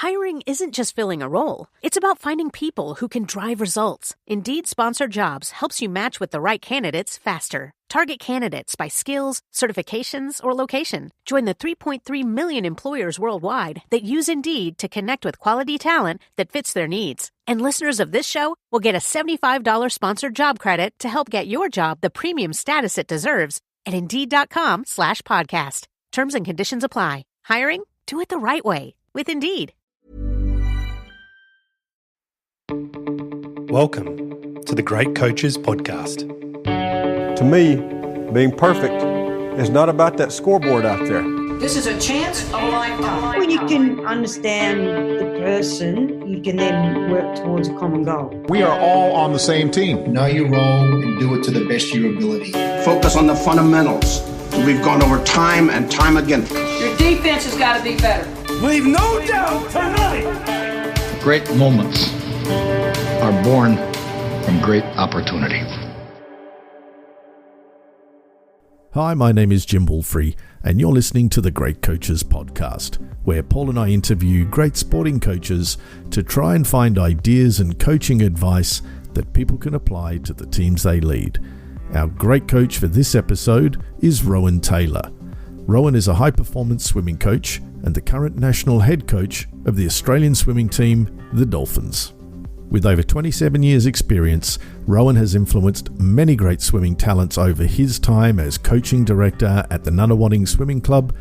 Hiring isn't just filling a role. It's about finding people who can drive results. Indeed Sponsored Jobs helps you match with the right candidates faster. Target candidates by skills, certifications, or location. Join the 3.3 million employers worldwide that use Indeed to connect with quality talent that fits their needs. And listeners of this show will get a $75 sponsored job credit to help get your job the premium status it deserves at Indeed.com/podcast. Terms and conditions apply. Hiring? Do it the right way. With Indeed. Welcome to the Great Coaches Podcast. To me, being perfect is not about that scoreboard out there. This is a chance of a lifetime. When you can understand the person, you can then work towards a common goal. We are all on the same team. Know your role and do it to the best of your ability. Focus on the fundamentals. We've gone over time and time again. Your defense has got to be better. Leave no doubt tonight. Great moments are born from great opportunity. Hi, my name is Jim Wolfrey, and you're listening to the Great Coaches Podcast, where Paul and I interview great sporting coaches to try and find ideas and coaching advice that people can apply to the teams they lead. Our great coach for this episode is Rohan Taylor. Rohan is a high-performance swimming coach and the current national head coach of the Australian swimming team, the Dolphins. With over 27 years' experience, Rohan has influenced many great swimming talents over his time as coaching director at the Nunawading Swimming Club,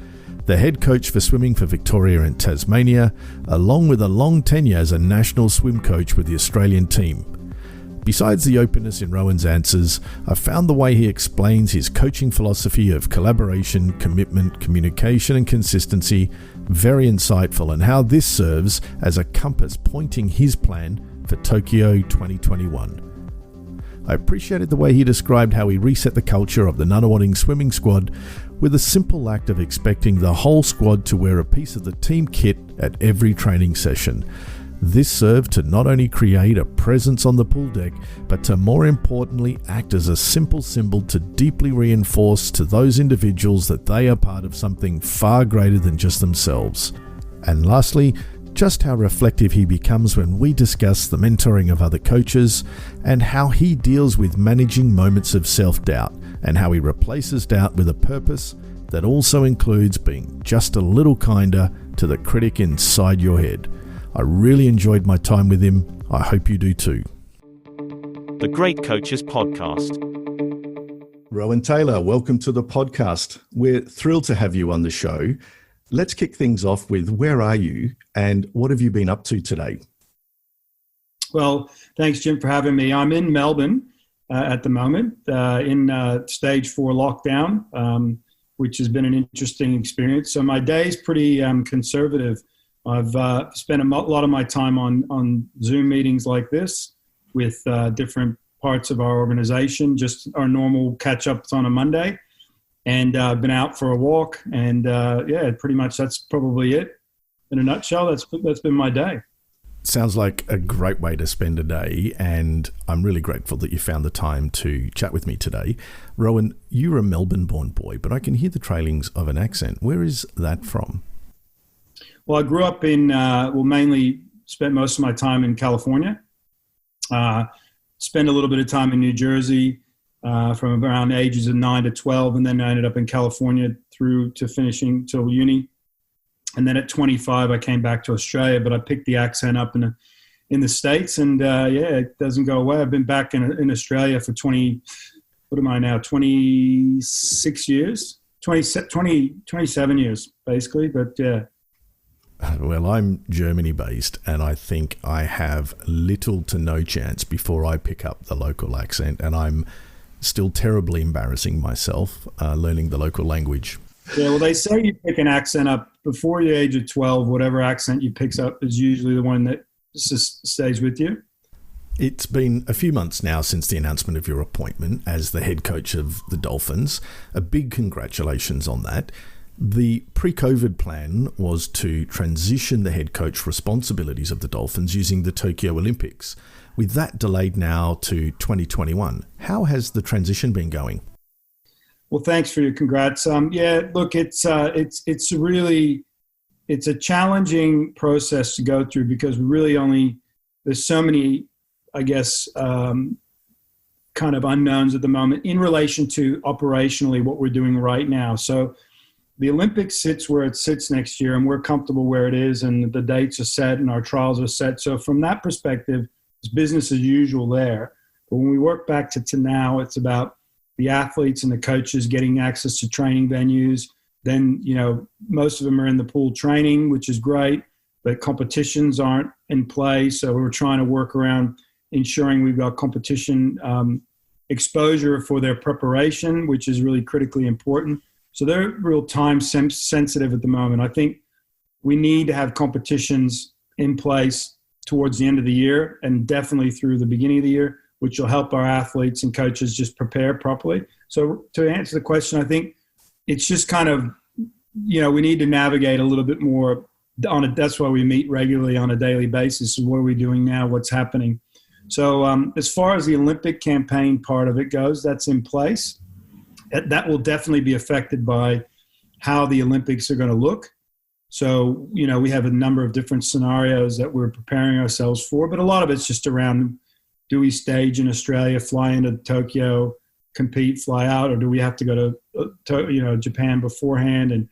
the head coach for swimming for Victoria and Tasmania, along with a long tenure as a national swim coach with the Australian team. Besides the openness in Rohan's answers, I found the way he explains his coaching philosophy of collaboration, commitment, communication and consistency very insightful, and how this serves as a compass pointing his plan for Tokyo 2021. I appreciated the way he described how he reset the culture of the Nunawading swimming squad with a simple act of expecting the whole squad to wear a piece of the team kit at every training session. This served to not only create a presence on the pool deck, but to more importantly act as a simple symbol to deeply reinforce to those individuals that they are part of something far greater than just themselves. And lastly, just how reflective he becomes when we discuss the mentoring of other coaches and how he deals with managing moments of self-doubt and how he replaces doubt with a purpose that also includes being just a little kinder to the critic inside your head. I really enjoyed my time with him. I hope you do too. The Great Coaches Podcast. Rohan Taylor, welcome to the podcast. We're thrilled to have you on the show. Let's kick things off with where are you and what have you been up to today? Well, thanks, Jim, for having me. I'm in Melbourne at the moment in stage 4 lockdown, which has been an interesting experience. So my day is pretty conservative. I've spent a lot of my time on Zoom meetings like this with different parts of our organization, just our normal catch-ups on a Monday. And I've been out for a walk, and pretty much that's probably it. In a nutshell, that's been my day. Sounds like a great way to spend a day, and I'm really grateful that you found the time to chat with me today. Rohan, you're a Melbourne-born boy, but I can hear the trailings of an accent. Where is that from? Well, I grew up mainly spent most of my time in California. Spent a little bit of time in New Jersey. From around ages of 9 to 12, and then I ended up in California through to finishing till uni. And then at 25, I came back to Australia, but I picked the accent up in the States, and it doesn't go away. I've been back in Australia for 26 years, 27 years, basically, but yeah. Well, I'm Germany-based, and I think I have little to no chance before I pick up the local accent, and I'm still terribly embarrassing myself learning the local language. Yeah, well, they say you pick an accent up before the age of 12. Whatever accent you pick up is usually the one that just stays with you. It's been a few months now since the announcement of your appointment as the head coach of the Dolphins. A big congratulations on that. The pre-COVID plan was to transition the head coach responsibilities of the Dolphins using the Tokyo Olympics. With that delayed now to 2021, how has the transition been going? Well, thanks for your congrats. Look, it's it's a challenging process to go through because we really there's so many, I guess, kind of unknowns at the moment in relation to operationally what we're doing right now. So the Olympics sits where it sits next year, and we're comfortable where it is, and the dates are set and our trials are set. So from that perspective, it's business as usual there. But when we work back to now, it's about the athletes and the coaches getting access to training venues. Then, you know, most of them are in the pool training, which is great, but competitions aren't in play. So we're trying to work around ensuring we've got competition exposure for their preparation, which is really critically important. So they're real time sensitive at the moment. I think we need to have competitions in place towards the end of the year and definitely through the beginning of the year, which will help our athletes and coaches just prepare properly. So to answer the question, I think it's just kind of, you know, we need to navigate a little bit more on it. That's why we meet regularly on a daily basis. What are we doing now? What's happening? So as far as the Olympic campaign part of it goes, that's in place. That will definitely be affected by how the Olympics are going to look. So, you know, we have a number of different scenarios that we're preparing ourselves for, but a lot of it's just around, do we stage in Australia, fly into Tokyo, compete, fly out, or do we have to go to Japan beforehand? And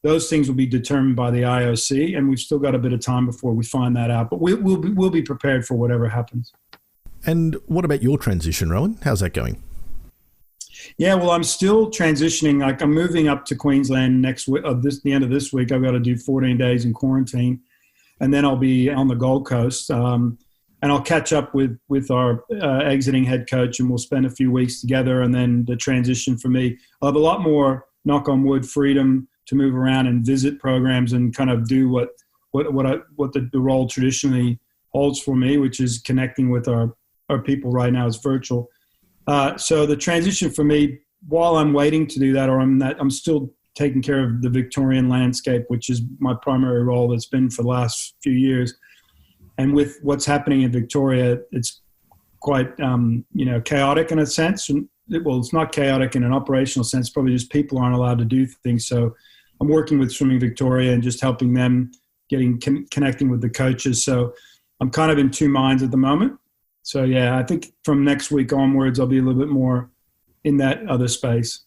those things will be determined by the IOC, and we've still got a bit of time before we find that out. But we'll be prepared for whatever happens. And what about your transition, Rohan? How's that going? Yeah, well, I'm still transitioning. Like, I'm moving up to Queensland next week. The end of this week, I've got to do 14 days in quarantine, and then I'll be on the Gold Coast. And I'll catch up with our exiting head coach, and we'll spend a few weeks together. And then the transition for me, I'll have a lot more, knock on wood, freedom to move around and visit programs and kind of do what the role traditionally holds for me, which is connecting with our people right now is virtual. So the transition for me, while I'm waiting to do that, or I'm still taking care of the Victorian landscape, which is my primary role that's been for the last few years. And with what's happening in Victoria, it's quite, chaotic in a sense. Well, it's not chaotic in an operational sense. Probably just people aren't allowed to do things. So I'm working with Swimming Victoria and just helping them connecting with the coaches. So I'm kind of in two minds at the moment. So, yeah, I think from next week onwards, I'll be a little bit more in that other space.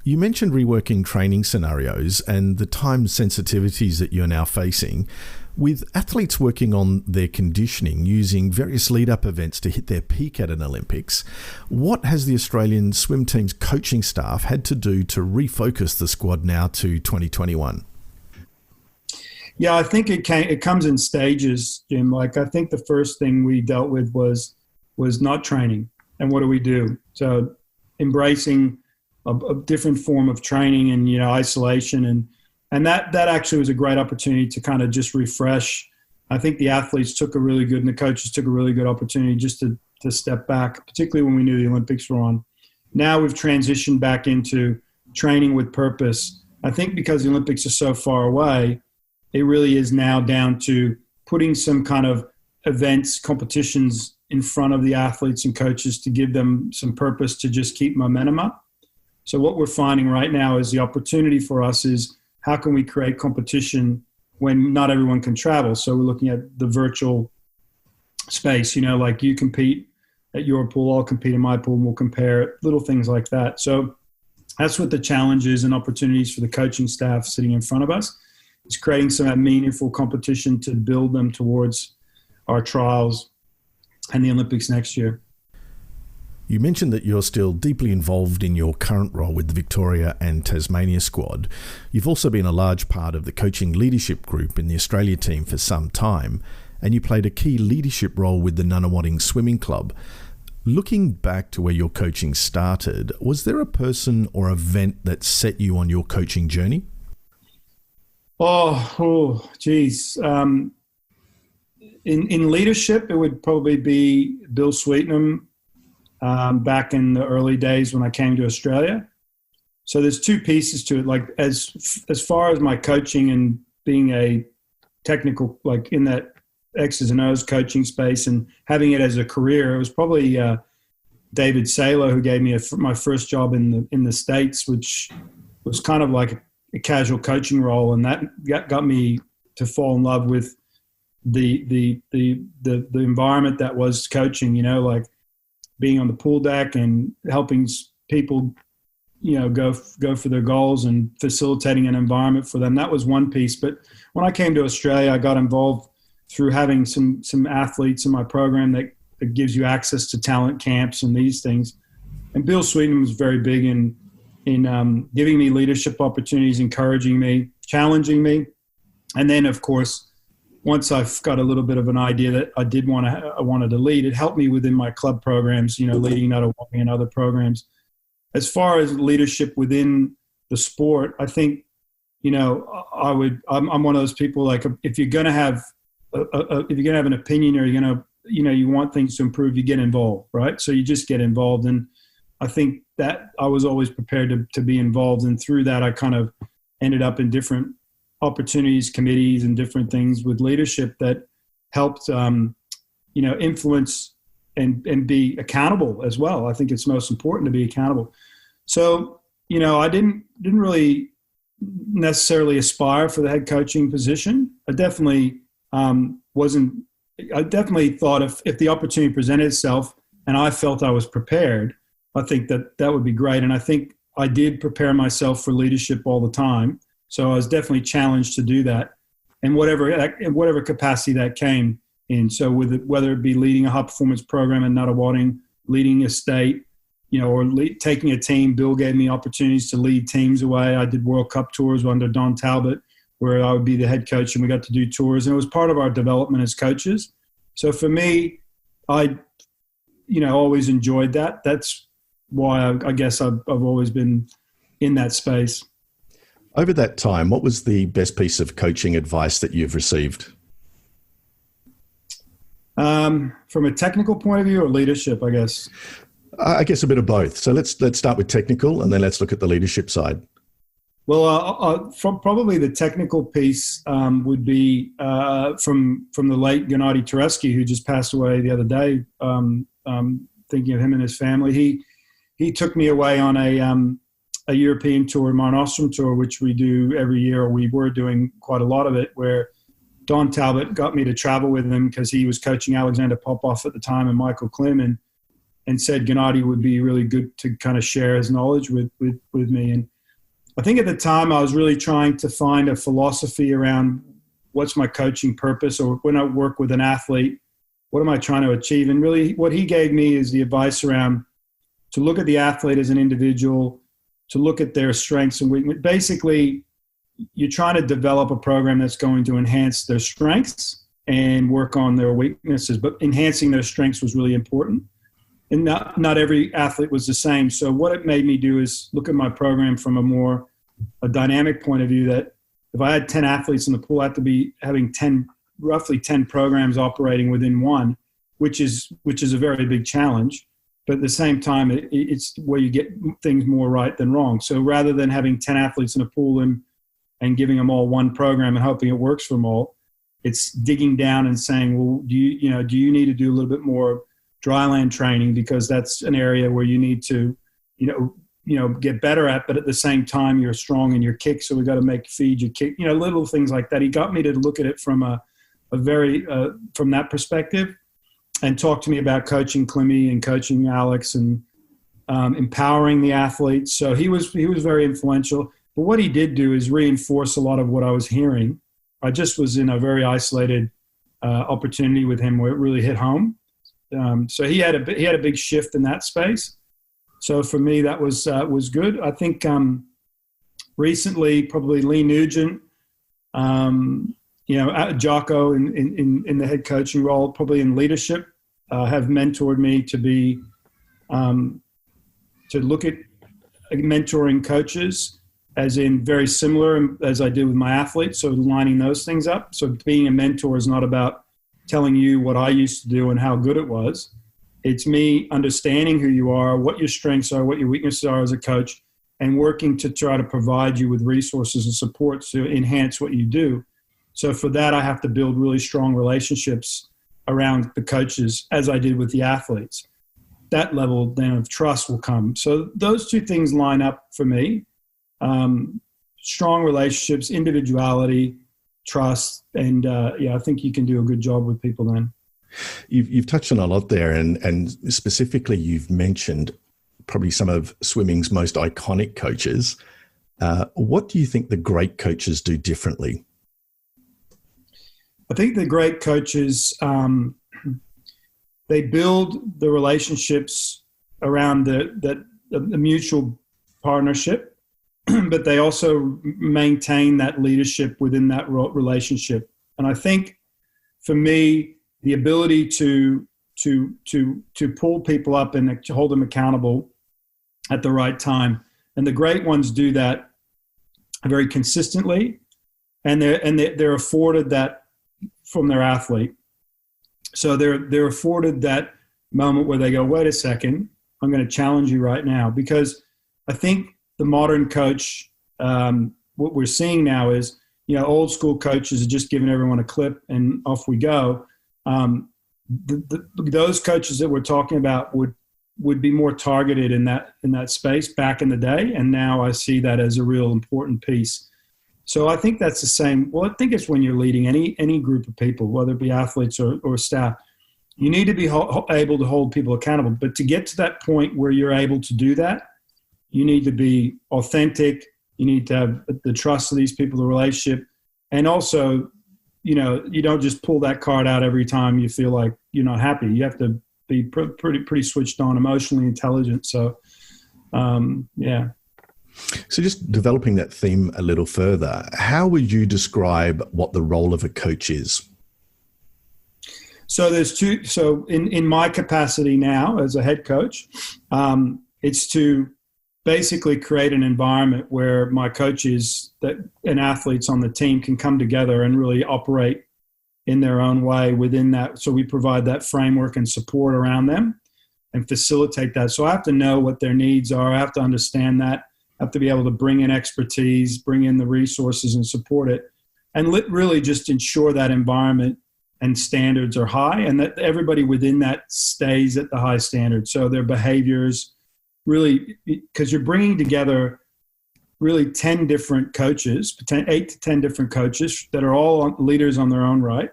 You mentioned reworking training scenarios and the time sensitivities that you're now facing. With athletes working on their conditioning using various lead-up events to hit their peak at an Olympics, what has the Australian swim team's coaching staff had to do to refocus the squad now to 2021? Yeah, I think it comes in stages, Jim. Like, I think the first thing we dealt with was not training. And what do we do? So embracing a different form of training and, isolation. And that actually was a great opportunity to kind of just refresh. I think the athletes and the coaches took a really good opportunity just to step back, particularly when we knew the Olympics were on. Now we've transitioned back into training with purpose. I think because the Olympics are so far away, it really is now down to putting some kind of events, competitions in front of the athletes and coaches to give them some purpose to just keep momentum up. So what we're finding right now is the opportunity for us is how can we create competition when not everyone can travel? So we're looking at the virtual space, like you compete at your pool, I'll compete in my pool, and we'll compare little things like that. So that's what the challenges and opportunities for the coaching staff sitting in front of us. It's creating some meaningful competition to build them towards our trials and the Olympics next year. You mentioned that you're still deeply involved in your current role with the Victoria and Tasmania squad. You've also been a large part of the coaching leadership group in the Australia team for some time, and you played a key leadership role with the Nunawading Swimming Club. Looking back to where your coaching started, was there a person or event that set you on your coaching journey? Geez. In leadership, it would probably be Bill Sweetenham back in the early days when I came to Australia. So there's two pieces to it. Like as far as my coaching and being a technical, like in that X's and O's coaching space and having it as a career, it was probably David Saylor who gave me my first job in the States, which was kind of like a casual coaching role, and that got me to fall in love with the environment that was coaching, you know, like being on the pool deck and helping people, you know, go for their goals and facilitating an environment for them. That was one piece. But when I came to Australia, I got involved through having some athletes in my program that gives you access to talent camps and these things. And Bill Sweeten was very big in giving me leadership opportunities, encouraging me, challenging me. And then, of course, once I've got a little bit of an idea that I wanted to lead, it helped me within my club programs, you know, leading Nuttawong and other programs. As far as leadership within the sport, I think, you know, I'm one of those people, like, if you're going to have an opinion, or you're going to, you know, you want things to improve, you get involved, right? So you just get involved. And I think that I was always prepared to be involved. And through that, I kind of ended up in different opportunities, committees, and different things with leadership that helped, you know, influence and be accountable as well. I think it's most important to be accountable. So, you know, I didn't really necessarily aspire for the head coaching position. I definitely I definitely thought if the opportunity presented itself and I felt I was prepared, I think that would be great. And I think I did prepare myself for leadership all the time. So I was definitely challenged to do that, in whatever capacity that came in. So whether it be leading a high performance program in Nuttawong, leading a state, you know, or taking a team. Bill gave me opportunities to lead teams away. I did World Cup tours under Don Talbot, where I would be the head coach, and we got to do tours, and it was part of our development as coaches. So for me, I, you know, always enjoyed that. That's why I guess I've always been in that space. Over that time, what was the best piece of coaching advice that you've received? From a technical point of view or leadership, I guess? I guess a bit of both. So let's start with technical, and then let's look at the leadership side. Well, from probably the technical piece would be from the late Gennady Tereski, who just passed away the other day. Thinking of him and his family, he took me away on a European tour, Mare Nostrum tour, which we do every year. We were doing quite a lot of it, where Don Talbot got me to travel with him because he was coaching Alexander Popov at the time and Michael Klim, and said Gennady would be really good to kind of share his knowledge with me. And I think at the time I was really trying to find a philosophy around what's my coaching purpose, or when I work with an athlete, what am I trying to achieve? And really what he gave me is the advice around to look at the athlete as an individual, to look at their strengths and weaknesses. Basically, you're trying to develop a program that's going to enhance their strengths and work on their weaknesses, but enhancing their strengths was really important. And not every athlete was the same. So what it made me do is look at my program from a dynamic point of view, that if I had 10 athletes in the pool, I had to be having roughly 10 programs operating within one, which is a very big challenge. But at the same time, it's where you get things more right than wrong. So rather than having 10 athletes in a pool and giving them all one program and hoping it works for them all, it's digging down and saying, well, do you need to do a little bit more dryland training, because that's an area where you need to, get better at, but at the same time you're strong in your kick, so we got to feed your kick, little things like that. He got me to look at it from a very from that perspective, and talk to me about coaching Clemmy and coaching Alex and empowering the athletes. So he was very influential. But what he did do is reinforce a lot of what I was hearing. I just was in a very isolated opportunity with him where it really hit home. So he had a big shift in that space. So for me, that was good. I think recently, probably Lee Nugent, Jocko in the head coaching role, probably in leadership, have mentored me to look at mentoring coaches, as in very similar as I did with my athletes. So lining those things up. So being a mentor is not about telling you what I used to do and how good it was. It's me understanding who you are, what your strengths are, what your weaknesses are as a coach, and working to try to provide you with resources and support to enhance what you do. So for that, I have to build really strong relationships around the coaches, as I did with the athletes. That level then of trust will come. So those two things line up for me. Strong relationships, individuality, trust, and I think you can do a good job with people then. You've touched on a lot there, and specifically you've mentioned probably some of swimming's most iconic coaches. What do you think the great coaches do differently? I think the great coaches, they build the relationships around the mutual partnership, but they also maintain that leadership within that relationship. And I think for me, the ability to pull people up and to hold them accountable at the right time, and the great ones do that very consistently, and they're afforded that from their athlete. So they're afforded that moment where they go, wait a second, I'm going to challenge you right now. Because I think the modern coach, what we're seeing now is, old school coaches are just giving everyone a clip and off we go. Those coaches that we're talking about would be more targeted in that space back in the day. And now I see that as a real important piece. So I think that's the same. Well, I think it's when you're leading any group of people, whether it be athletes or staff, you need to be able to hold people accountable. But to get to that point where you're able to do that, you need to be authentic. You need to have the trust of these people, the relationship. And also, you don't just pull that card out every time you feel like you're not happy. You have to be pretty switched on, emotionally intelligent. So, yeah. So just developing that theme a little further, how would you describe what the role of a coach is? So there's two. So in my capacity now as a head coach, it's to basically create an environment where my coaches and athletes on the team can come together and really operate in their own way within that. So we provide that framework and support around them and facilitate that. So I have to know what their needs are. I have to understand that. I have to be able to bring in expertise, bring in the resources and support it, and really just ensure that environment and standards are high and that everybody within that stays at the high standard. So their behaviors really, because you're bringing together really 10 different coaches, 8 to 10 different coaches that are all leaders on their own right.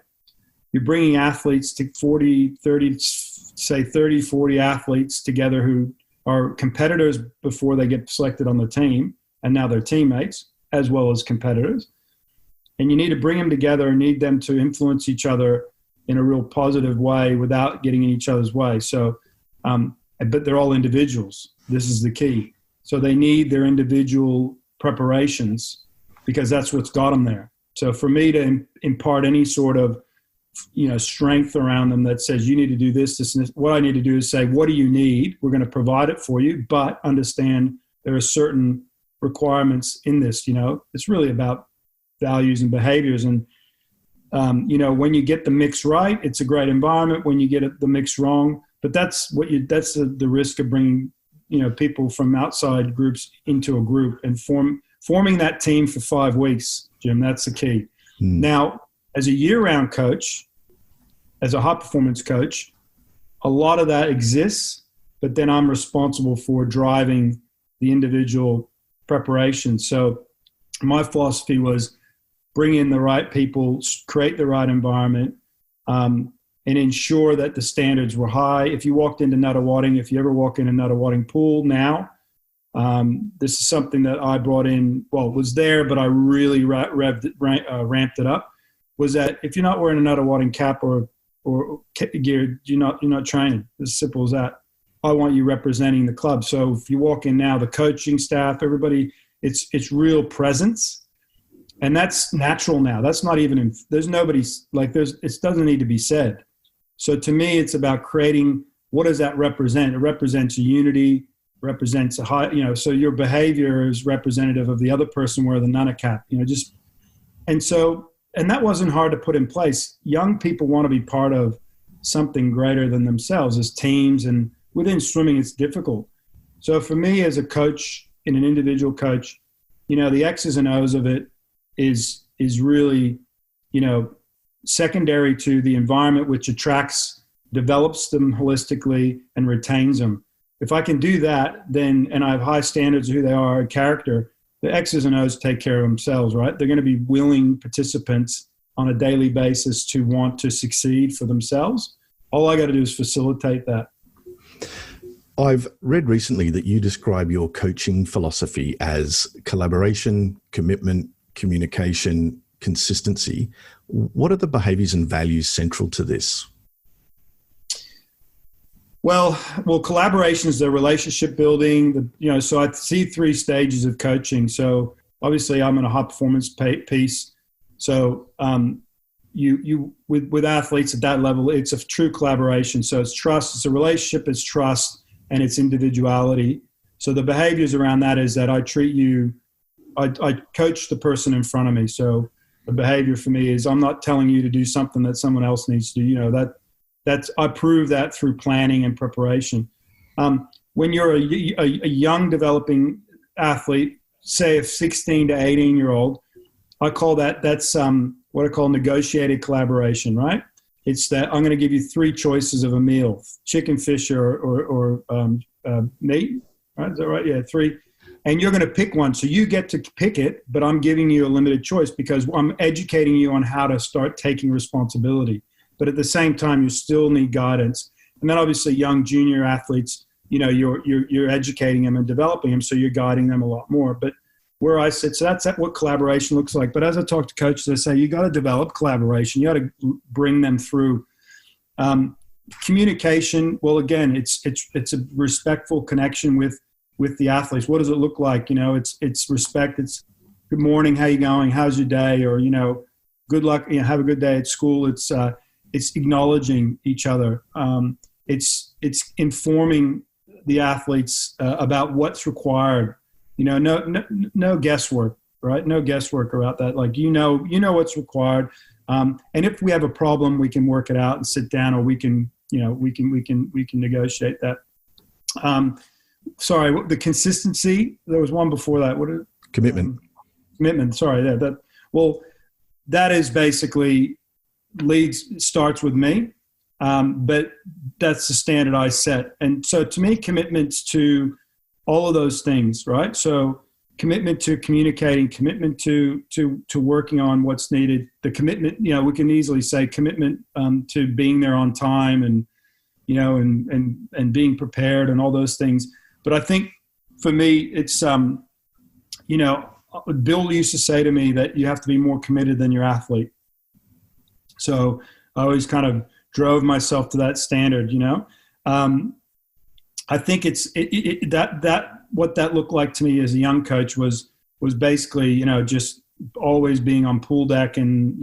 You're bringing athletes to 40, 40 athletes together who are competitors before they get selected on the team, and now they're teammates as well as competitors. And you need to bring them together and need them to influence each other in a real positive way without getting in each other's way. So, but they're all individuals. This is the key. So they need their individual preparations because that's what's got them there. So for me to impart any sort of, strength around them that says you need to do this, this, and this, what I need to do is say, what do you need? We're going to provide it for you, but understand there are certain requirements in this. It's really about values and behaviors. And, when you get the mix right, it's a great environment. When you get the mix wrong, but that's the risk of bringing, people from outside groups into a group and forming that team for 5 weeks, Jim, that's the key. Now, as a year-round coach, as a high-performance coach, a lot of that exists, but then I'm responsible for driving the individual preparation. So my philosophy was bring in the right people, create the right environment, and ensure that the standards were high. If you walked into Nuttawading, if you ever walk in a Nuttawading pool now, this is something that I brought in, was there, but I really ramped it up, was that if you're not wearing a Nuttawading cap or gear, you're not training. As simple as that. I want you representing the club. So if you walk in now, the coaching staff, everybody, it's real presence. And that's natural now. That's not even, there's nobody's like, it doesn't need to be said. So to me, it's about creating, what does that represent? It represents a unity, represents a high, so your behavior is representative of the other person wearing the Nunna cap, and that wasn't hard to put in place. Young people want to be part of something greater than themselves as teams, and within swimming, it's difficult. So for me as a coach, in an individual coach, the X's and O's of it is really, secondary to the environment which attracts, develops them holistically, and retains them. If I can do that, then, and I have high standards of who they are, character, the X's and O's take care of themselves, right? They're going to be willing participants on a daily basis to want to succeed for themselves. All I got to do is facilitate that. I've read recently that you describe your coaching philosophy as collaboration, commitment, communication, consistency. What are the behaviors and values central to this? Well, collaboration is the relationship building. So I see 3 stages of coaching. So obviously, I'm in a high performance piece. So you with athletes at that level, it's a true collaboration. So it's trust, it's a relationship, it's trust, and it's individuality. So the behaviors around that is that I coach the person in front of me. So the behavior for me is I'm not telling you to do something that someone else needs to do. I prove that through planning and preparation. When you're a young developing athlete, say a 16 to 18-year-old, I call that's what I call negotiated collaboration, right? It's that I'm going to give you 3 choices of a meal: chicken, fish, or meat. Right? Is that right? Yeah, 3. And you're going to pick one. So you get to pick it, but I'm giving you a limited choice because I'm educating you on how to start taking responsibility. But at the same time, you still need guidance. And then obviously young junior athletes, you're educating them and developing them, so you're guiding them a lot more. But where I sit, so that's what collaboration looks like. But as I talk to coaches, I say, you got to develop collaboration. You got to bring them through. Communication, well, again, it's a respectful connection with the athletes. What does it look like? It's respect. It's good morning, how you going? How's your day? Or, good luck, have a good day at school. It's acknowledging each other. It's informing the athletes about what's required. No guesswork, right? No guesswork about that. Like, what's required. And if we have a problem, we can work it out and sit down, or we can negotiate that. Sorry, the consistency. There was one before that. What is commitment? Commitment. Sorry, that is basically starts with me, but that's the standard I set. And so to me, commitments to all of those things, right? So commitment to communicating, commitment to working on what's needed, the commitment, we can easily say commitment to being there on time and being prepared and all those things. But I think for me, it's, Bill used to say to me that you have to be more committed than your athlete. So I always kind of drove myself to that standard, I think that what that looked like to me as a young coach was basically, just always being on pool deck and,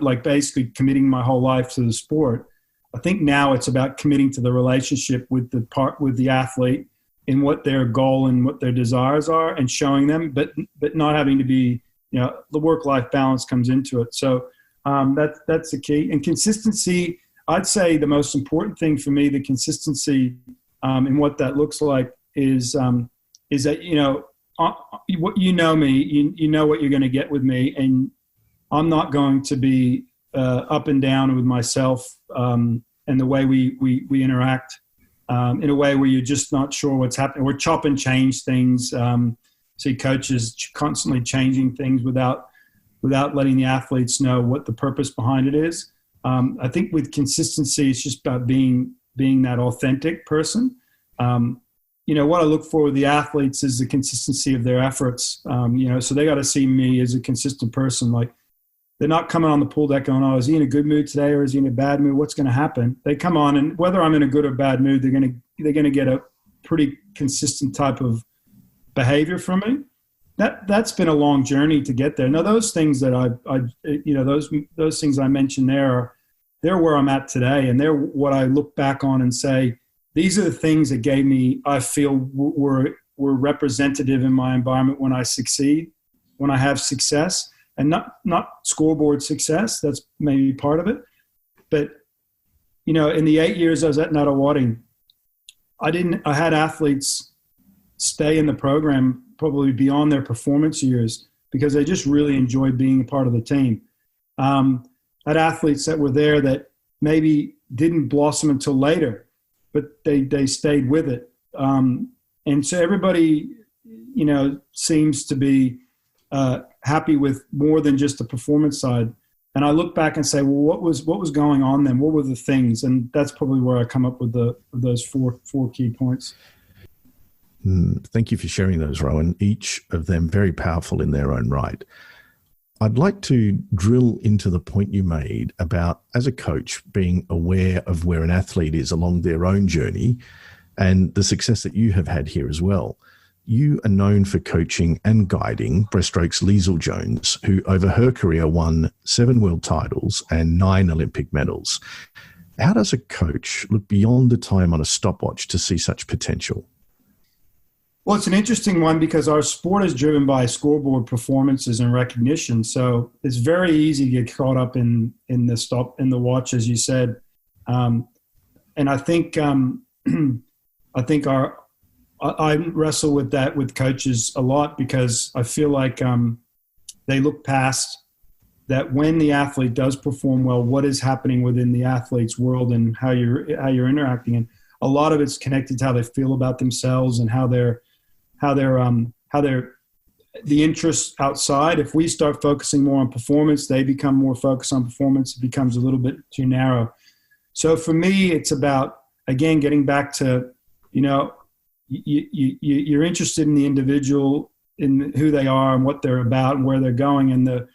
like basically committing my whole life to the sport. I think now it's about committing to the relationship with the athlete and what their goal and what their desires are and showing them, but not having to be, the work-life balance comes into it. So that's the key. And consistency, I'd say the most important thing for me, the consistency and what that looks like is that, what you know me, you know what you're going to get with me, and I'm not going to be up and down with myself and the way we interact in a way where you're just not sure what's happening. Or chop and change things. See coaches constantly changing things without letting the athletes know what the purpose behind it is. I think with consistency, it's just about being that authentic person. What I look for with the athletes is the consistency of their efforts. So they got to see me as a consistent person. Like, they're not coming on the pool deck going, oh, is he in a good mood today or is he in a bad mood? What's going to happen? They come on, and whether I'm in a good or bad mood, they're going to get a pretty consistent type of behavior from me. That's been a long journey to get there. Now, those things that those things I mentioned they're where I'm at today, and they're what I look back on and say, these are the things that gave me, I feel were representative in my environment when I succeed, when I have success, and not scoreboard success. That's maybe part of it. But, in the 8 years I was at Nuttawading, I had athletes stay in the program probably beyond their performance years because they just really enjoyed being a part of the team. I had athletes that were there that maybe didn't blossom until later, but they stayed with it. And so everybody, seems to be happy with more than just the performance side. And I look back and say, well, what was going on then? What were the things? And that's probably where I come up with those four key points. Thank you for sharing those, Rohan. Each of them very powerful in their own right. I'd like to drill into the point you made about, as a coach, being aware of where an athlete is along their own journey and the success that you have had here as well. You are known for coaching and guiding breaststroke's Liesl Jones, who over her career won 7 world titles and 9 Olympic medals. How does a coach look beyond the time on a stopwatch to see such potential? Well, it's an interesting one because our sport is driven by scoreboard performances and recognition. So it's very easy to get caught up in the watch, as you said. And I think I wrestle with that with coaches a lot because I feel like they look past that when the athlete does perform well, what is happening within the athlete's world and how you're interacting. And a lot of it's connected to how they feel about themselves and how they're the interests outside. If we start focusing more on performance, they become more focused on performance. It becomes a little bit too narrow. So for me, it's about, again, getting back to, you're interested in the individual, in who they are and what they're about and where they're going, and they're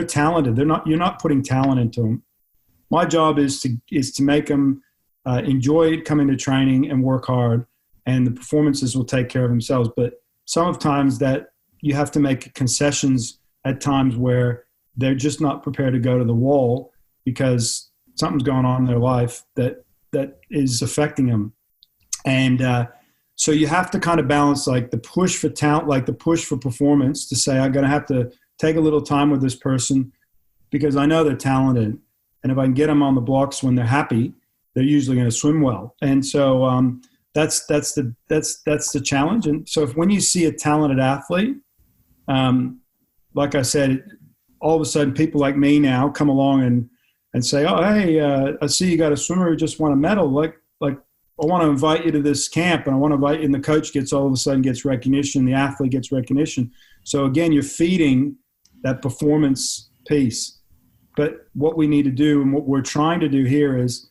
talented. You're not putting talent into them. My job is to make them enjoy coming to training and work hard, and the performances will take care of themselves. But sometimes that you have to make concessions at times where they're just not prepared to go to the wall because something's going on in their life that is affecting them. And so you have to kind of balance like the push for talent, like the push for performance, to say, I'm going to have to take a little time with this person because I know they're talented. And if I can get them on the blocks when they're happy, they're usually going to swim well. And so that's the challenge. And so when you see a talented athlete, like I said, all of a sudden people like me now come along and say, oh, hey, I see you got a swimmer who just won a medal. Like I want to invite you to this camp, and I want to invite you, and the coach all of a sudden gets recognition, the athlete gets recognition. So again, you're feeding that performance piece. But what we need to do and what we're trying to do here is,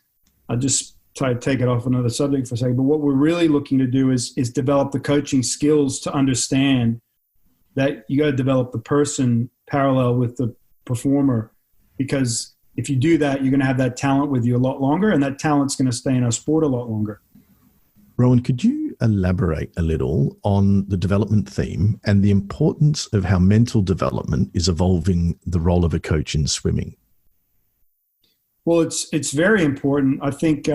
I'll just try to take it off another subject for a second, but what we're really looking to do is develop the coaching skills to understand that you got to develop the person parallel with the performer, because if you do that, you're going to have that talent with you a lot longer, and that talent's going to stay in our sport a lot longer. Rohan, could you elaborate a little on the development theme and the importance of how mental development is evolving the role of a coach in swimming? Well, it's very important. I think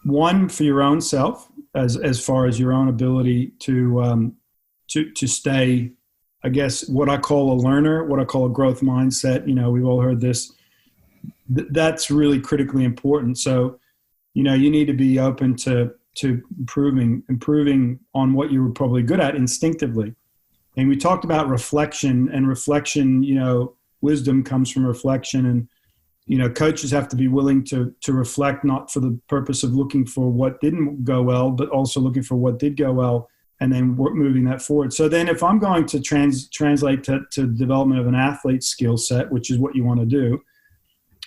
one, for your own self, as far as your own ability to stay, I guess, what I call a learner, what I call a growth mindset. We've all heard this. That's really critically important. So, you need to be open to improving on what you were probably good at instinctively. And we talked about reflection, and reflection, wisdom comes from reflection. And, coaches have to be willing to reflect, not for the purpose of looking for what didn't go well, but also looking for what did go well, and then moving that forward. So then if I'm going to translate to development of an athlete's skill set, which is what you want to do,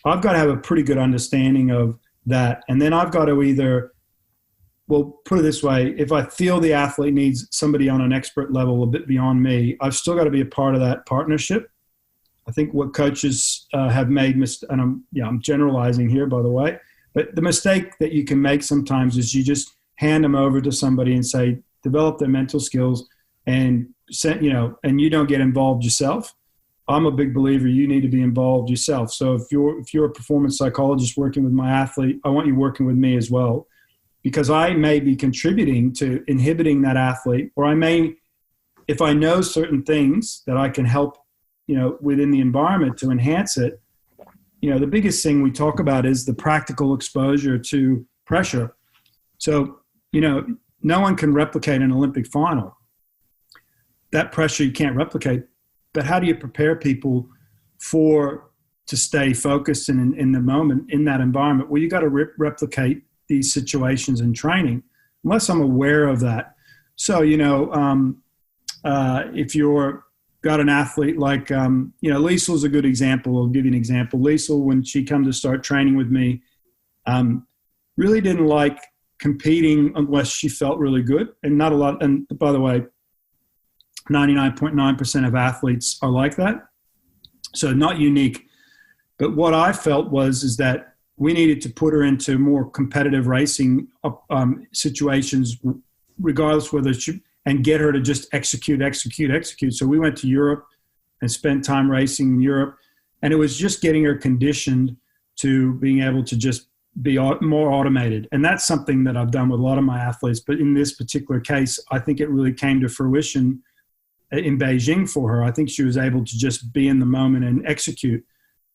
I've got to have a pretty good understanding of that. And then I've got to put it this way, if I feel the athlete needs somebody on an expert level a bit beyond me, I've still got to be a part of that partnership. I think what coaches have made, and I'm generalizing here, by the way, but the mistake that you can make sometimes is you just hand them over to somebody and say, develop their mental skills, and and you don't get involved yourself. I'm a big believer you need to be involved yourself. So if you're a performance psychologist working with my athlete, I want you working with me as well, because I may be contributing to inhibiting that athlete, or I may, if I know certain things that I can help within the environment to enhance it. The biggest thing we talk about is the practical exposure to pressure. So, no one can replicate an Olympic final. That pressure you can't replicate. But how do you prepare people to stay focused and in the moment, in that environment? Well, you got to replicate these situations in training, unless I'm aware of that. So, if you're got an athlete like, Liesel's a good example. I'll give you an example. Liesel, when she come to start training with me, really didn't like competing unless she felt really good. And not a lot. And by the way, 99.9% of athletes are like that. So not unique. But what I felt is that we needed to put her into more competitive racing situations, regardless whether she, and get her to just execute. So we went to Europe and spent time racing in Europe. And it was just getting her conditioned to being able to just be more automated. And that's something that I've done with a lot of my athletes. But in this particular case, I think it really came to fruition in Beijing for her. I think she was able to just be in the moment and execute.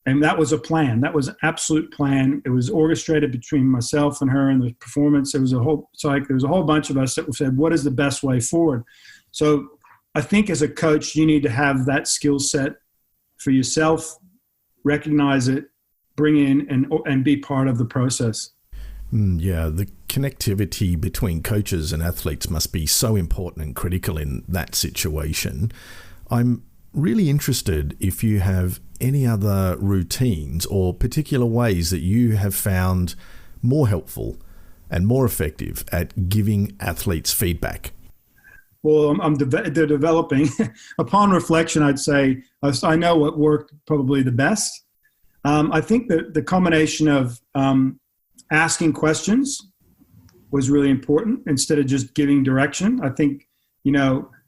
And that was a plan. That was an absolute plan. It was orchestrated between myself and her and the performance. There was a whole bunch of us that said, what is the best way forward? So I think as a coach, you need to have that skill set for yourself, recognize it, bring in and be part of the process. Yeah, the connectivity between coaches and athletes must be so important and critical in that situation. I'm really interested if you have any other routines or particular ways that you have found more helpful and more effective at giving athletes feedback. Well, they're developing. Upon reflection, I'd say I know what worked probably the best. I think that the combination of asking questions was really important instead of just giving direction. I think,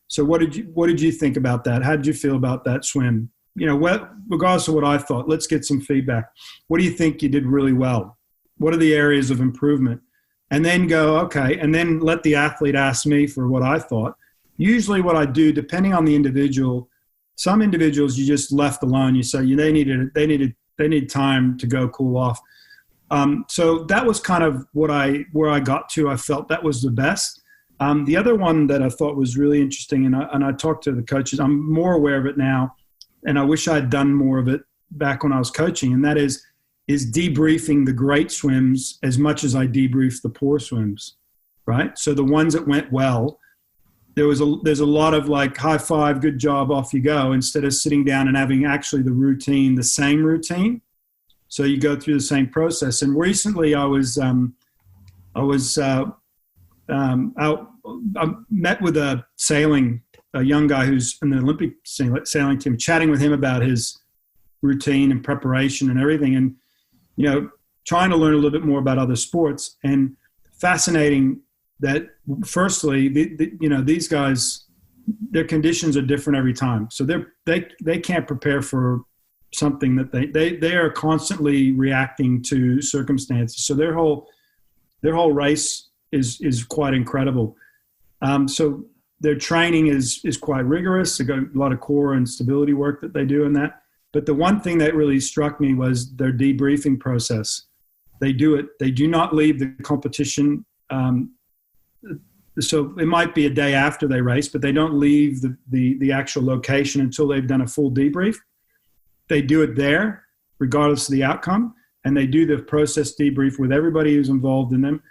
so what did you think about that? How did you feel about that swim? Regardless of what I thought, let's get some feedback. What do you think you did really well? What are the areas of improvement? And then go, okay, and then let the athlete ask me for what I thought. Usually what I do, depending on the individual, some individuals you just left alone. You say they need time to go cool off. So that was kind of where I got to. I felt that was the best. The other one that I thought was really interesting, and I talked to the coaches, I'm more aware of it now, and I wish I'd done more of it back when I was coaching, and that is debriefing the great swims as much as I debrief the poor swims, right? So the ones that went well, there's a lot of like high five, good job, off you go, instead of sitting down and having actually the same routine. So you go through the same process. And recently I met with a young guy who's in the Olympic sailing team, chatting with him about his routine and preparation and everything. And, trying to learn a little bit more about other sports, and fascinating that firstly, these guys, their conditions are different every time. So they can't prepare for something that they are constantly reacting to circumstances. So their whole race is quite incredible. So their training is quite rigorous. They've got a lot of core and stability work that they do in that. But the one thing that really struck me was their debriefing process. They do not leave the competition. So it might be a day after they race, but they don't leave the actual location until they've done a full debrief. They do it there, regardless of the outcome, and they do the process debrief with everybody who's involved in them.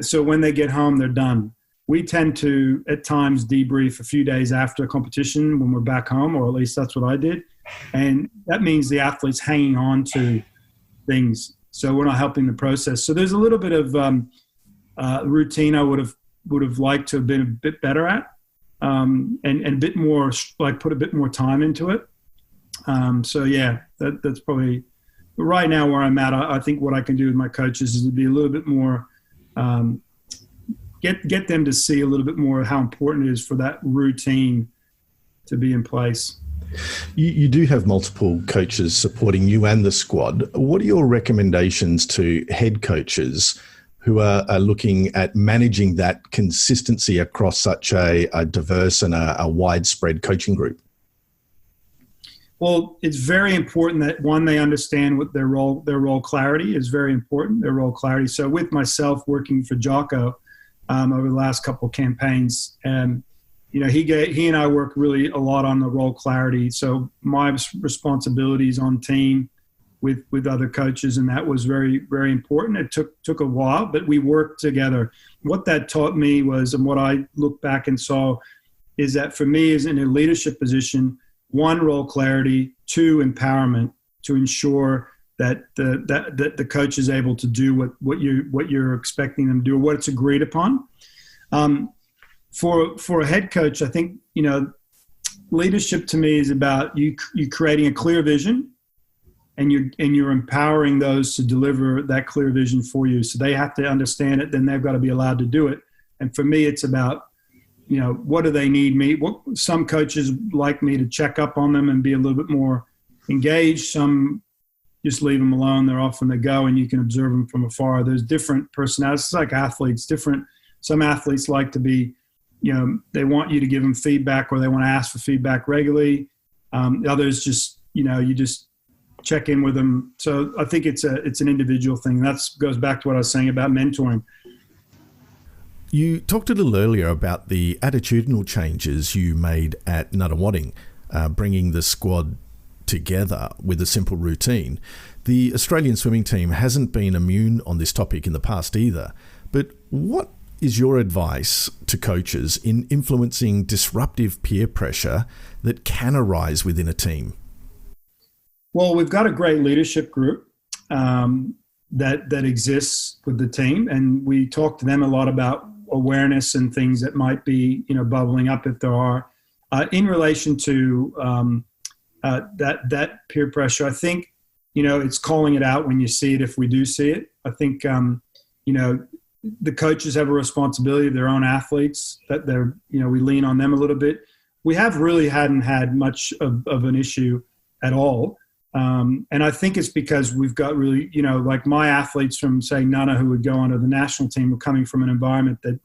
So when they get home, they're done. We tend to, at times, debrief a few days after a competition when we're back home, or at least that's what I did. And that means the athlete's hanging on to things. So we're not helping the process. So there's a little bit of routine I would have liked to have been a bit better at, and a bit more, like put a bit more time into it. So yeah, that's probably right now where I'm at. I think what I can do with my coaches is to be a little bit more, get them to see a little bit more how important it is for that routine to be in place. You do have multiple coaches supporting you and the squad. What are your recommendations to head coaches who are looking at managing that consistency across such a diverse and a widespread coaching group? Well, it's very important that, one, they understand what their role clarity is very important, their role clarity. So with myself working for Jocko over the last couple of campaigns, and he and I work really a lot on the role clarity. So my responsibilities on team with other coaches, and that was very, very important. It took a while, but we worked together. What that taught me was, and what I look back and saw, is that for me, as in a leadership position, 1, role clarity, 2, empowerment to ensure that the coach is able to do what you're expecting them to do, or what it's agreed upon. For a head coach, I think, leadership to me is about you creating a clear vision, and you're empowering those to deliver that clear vision for you. So they have to understand it, then they've got to be allowed to do it. And for me, it's about, what do they need me? Some coaches like me to check up on them and be a little bit more engaged. Some just leave them alone. They're off when they go, and you can observe them from afar. There's different personalities. It's like athletes, different. Some athletes like to be, they want you to give them feedback, or they want to ask for feedback regularly. Others just, you just check in with them. So I think it's an individual thing. That goes back to what I was saying about mentoring. You talked a little earlier about the attitudinal changes you made at Nunawading, bringing the squad together with a simple routine. The Australian swimming team hasn't been immune on this topic in the past either. But what is your advice to coaches in influencing disruptive peer pressure that can arise within a team? Well, we've got a great leadership group that exists with the team, and we talk to them a lot about awareness and things that might be, bubbling up, if there are, in relation to that peer pressure. I think, it's calling it out when you see it, if we do see it. I think, the coaches have a responsibility of their own athletes, that they're, we lean on them a little bit. We hadn't had much of an issue at all. And I think it's because we've got really, like my athletes from, say, Nana, who would go onto the national team, were coming from an environment that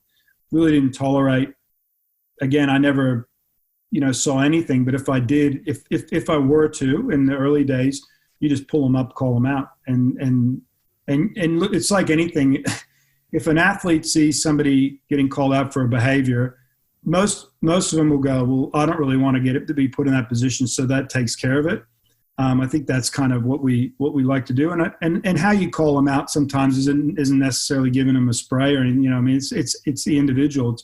really didn't tolerate. Again, I never, saw anything, but if I did, if I were to, in the early days, you just pull them up, call them out. And look, it's like anything. If an athlete sees somebody getting called out for a behavior, most of them will go, well, I don't really want to get it to be put in that position, so that takes care of it. I think that's kind of what we like to do, and how you call them out sometimes isn't necessarily giving them a spray or anything. It's the individual.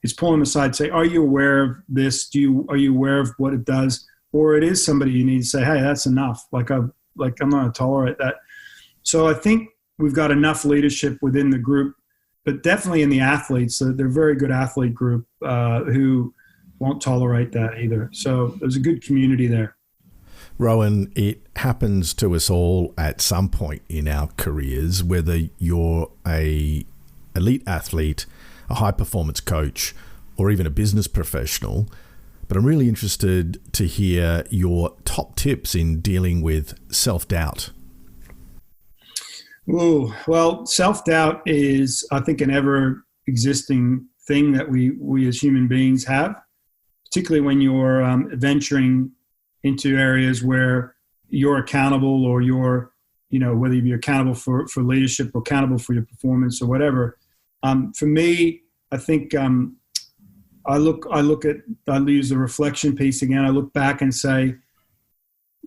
It's pulling them aside, say, are you aware of this? Are you aware of what it does? Or it is somebody you need to say, hey, that's enough. I'm not going to tolerate that. So I think we've got enough leadership within the group, but definitely in the athletes. They're a very good athlete group who won't tolerate that either. So there's a good community there. Rohan, it happens to us all at some point in our careers, whether you're a elite athlete, a high-performance coach, or even a business professional. But I'm really interested to hear your top tips in dealing with self-doubt. Ooh, well, self-doubt is, I think, an ever-existing thing that we as human beings have, particularly when you're venturing into areas where you're accountable, or you're, whether you're accountable for leadership or accountable for your performance or whatever. For me, I think I use the reflection piece again. I look back and say,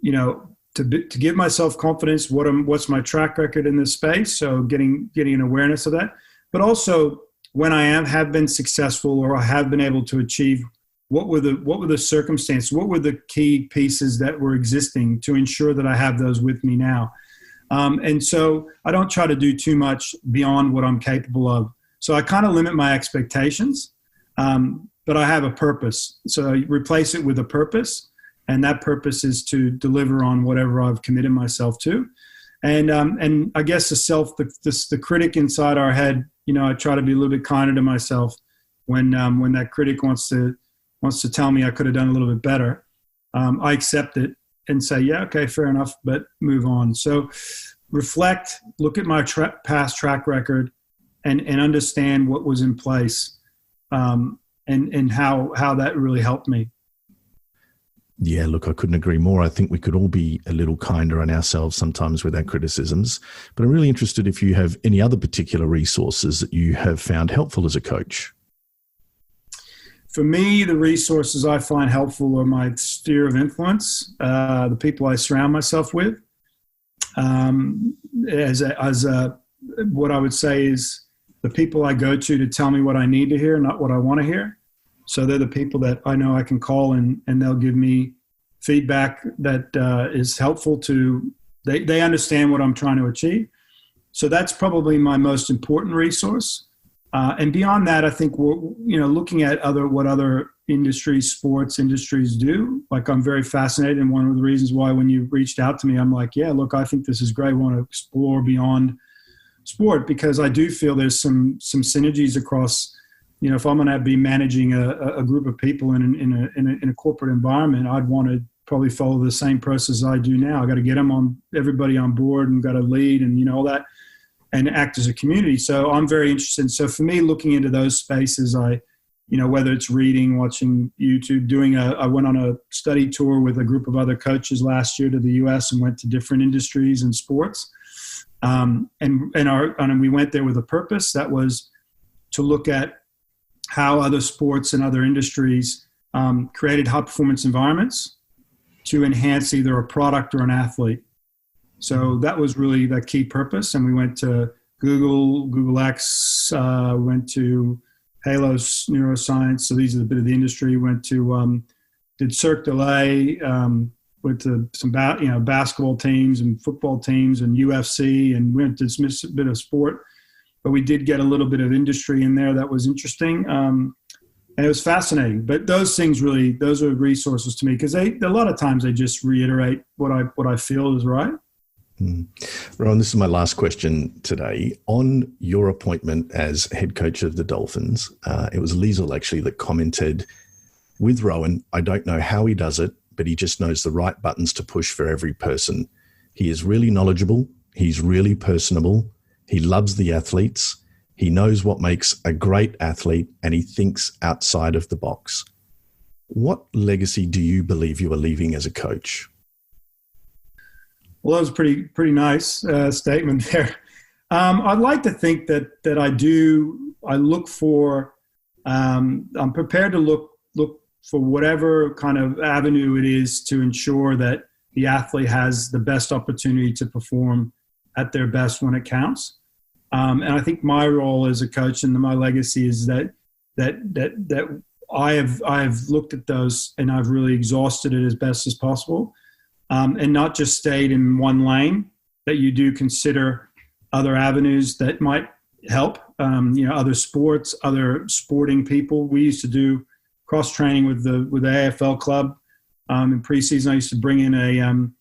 to give myself confidence, what's my track record in this space? So getting an awareness of that, but also when I have been successful, or I have been able to achieve, what were the circumstances? What were the key pieces that were existing to ensure that I have those with me now? And so I don't try to do too much beyond what I'm capable of. So I kind of limit my expectations, but I have a purpose. So I replace it with a purpose, and that purpose is to deliver on whatever I've committed myself to. And I guess the critic inside our head, I try to be a little bit kinder to myself when that critic wants to tell me I could have done a little bit better. I accept it and say, yeah, okay, fair enough, but move on. So reflect, look at my past track record, and understand what was in place, and how that really helped me. Yeah, look, I couldn't agree more. I think we could all be a little kinder on ourselves sometimes with our criticisms. But I'm really interested if you have any other particular resources that you have found helpful as a coach. For me, the resources I find helpful are my sphere of influence, the people I surround myself with. what I would say is the people I go to tell me what I need to hear, not what I want to hear. So they're the people that I know I can call and they'll give me feedback that is helpful to, they understand what I'm trying to achieve. So that's probably my most important resource. And beyond that, I think we're, looking at what other industries, sports industries do. Like, I'm very fascinated. And one of the reasons why when you reached out to me, I'm like, yeah, look, I think this is great. I want to explore beyond sport, because I do feel there's some synergies across, if I'm going to be managing a group of people in a corporate environment, I'd want to probably follow the same process I do now. I got to get everybody on board and got to lead and, all that, and act as a community. So I'm very interested. So for me, looking into those spaces, whether it's reading, watching YouTube, I went on a study tour with a group of other coaches last year to the US and went to different industries and sports. And we went there with a purpose that was to look at how other sports and other industries created high performance environments to enhance either a product or an athlete. So that was really the key purpose. And we went to Google X, went to Halos Neuroscience. So these are a bit of the industry. Went to, did Cirque du Soleil, went to some basketball teams and football teams and UFC, and went to a bit of sport. But we did get a little bit of industry in there that was interesting. And it was fascinating. But those things really, those are resources to me, because a lot of times they just reiterate what I feel is right. Rohan, this is my last question today. On your appointment as head coach of the Dolphins, it was Liesl actually that commented, with Rohan, I don't know how he does it, but he just knows the right buttons to push for every person. He is really knowledgeable. He's really personable. He loves the athletes. He knows what makes a great athlete, and he thinks outside of the box. What legacy do you believe you are leaving as a coach? Well, that was a pretty nice statement there. I'd like to think that I look for, I'm prepared to look for whatever kind of avenue it is to ensure that the athlete has the best opportunity to perform at their best when it counts. And I think my role as a coach and my legacy is that I have looked at those and I've really exhausted it as best as possible. And not just stayed in one lane, that you do consider other avenues that might help, other sports, other sporting people. We used to do cross-training with the AFL club. In preseason, I used to bring in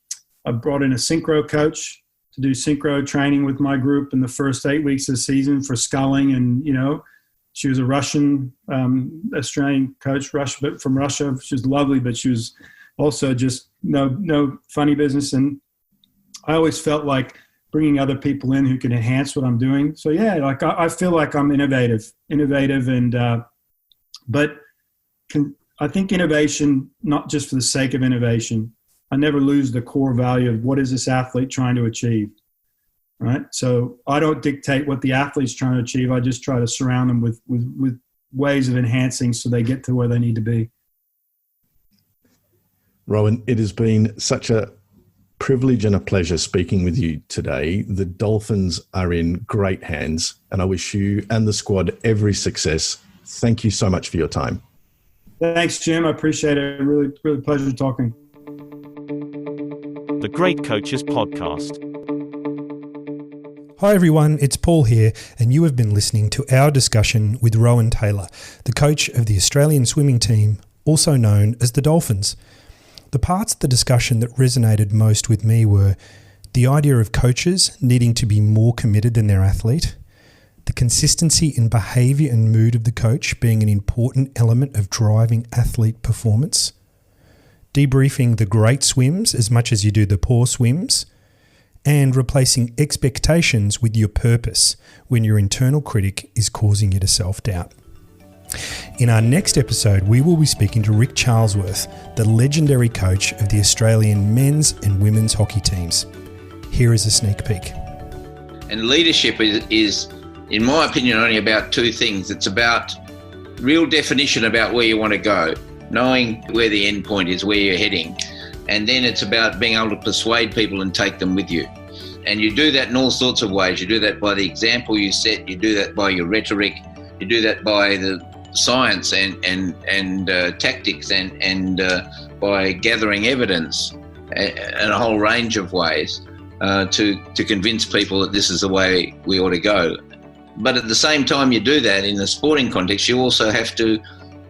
I brought in a synchro coach to do synchro training with my group in the first 8 weeks of the season for sculling. And, she was a Russian, Australian coach, from Russia. She was lovely, but she was also just no funny business. And I always felt like bringing other people in who can enhance what I'm doing. So yeah, like I feel like I'm innovative and, but I think innovation, not just for the sake of innovation. I never lose the core value of what is this athlete trying to achieve, right? So I don't dictate what the athlete's trying to achieve. I just try to surround them with ways of enhancing so they get to where they need to be. Rohan, it has been such a privilege and a pleasure speaking with you today. The Dolphins are in great hands, and I wish you and the squad every success. Thank you so much for your time. Thanks, Jim. I appreciate it. Really, really pleasure talking. The Great Coaches Podcast. Hi everyone, it's Paul here, and you have been listening to our discussion with Rohan Taylor, the coach of the Australian swimming team, also known as the Dolphins. The parts of the discussion that resonated most with me were the idea of coaches needing to be more committed than their athlete, the consistency in behaviour and mood of the coach being an important element of driving athlete performance, debriefing the great swims as much as you do the poor swims, and replacing expectations with your purpose when your internal critic is causing you to self-doubt. In our next episode, we will be speaking to Rick Charlesworth, the legendary coach of the Australian men's and women's hockey teams. Here is a sneak peek. And leadership is, in my opinion, only about two things. It's about real definition about where you want to go, knowing where the end point is, where you're heading. And then it's about being able to persuade people and take them with you. And you do that in all sorts of ways. You do that by the example you set. You do that by your rhetoric. You do that by the science and tactics and by gathering evidence in a whole range of ways to convince people that this is the way we ought to go. But at the same time you do that in the sporting context, you also have to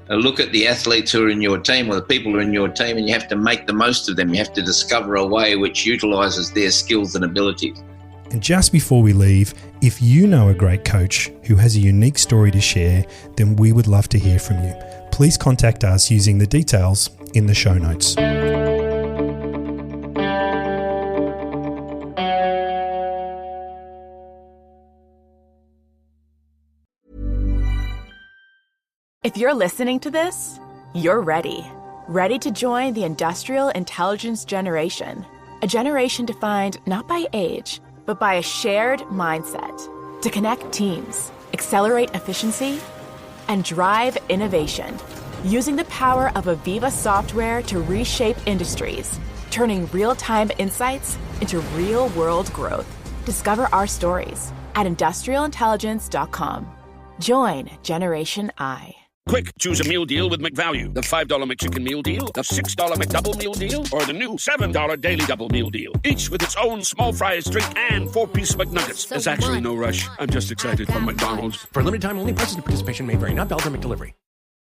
look at the athletes who are in your team or the people who are in your team, and you have to make the most of them. You have to discover a way which utilises their skills and abilities. And just before we leave, if you know a great coach who has a unique story to share, then we would love to hear from you. Please contact us using the details in the show notes. If you're listening to this, you're ready. Ready to join the industrial intelligence generation. A generation defined not by age, but by a shared mindset to connect teams, accelerate efficiency, and drive innovation. Using the power of Aviva software to reshape industries, turning real-time insights into real-world growth. Discover our stories at industrialintelligence.com. Join Generation I. Quick, choose a meal deal with McValue. The $5 McChicken meal deal, the $6 McDouble meal deal, or the new $7 Daily Double meal deal. Each with its own small fries, drink, and 4-piece McNuggets. There's actually no rush. I'm just excited for McDonald's. For limited time only, prices and participation may vary. Not valid for McDelivery.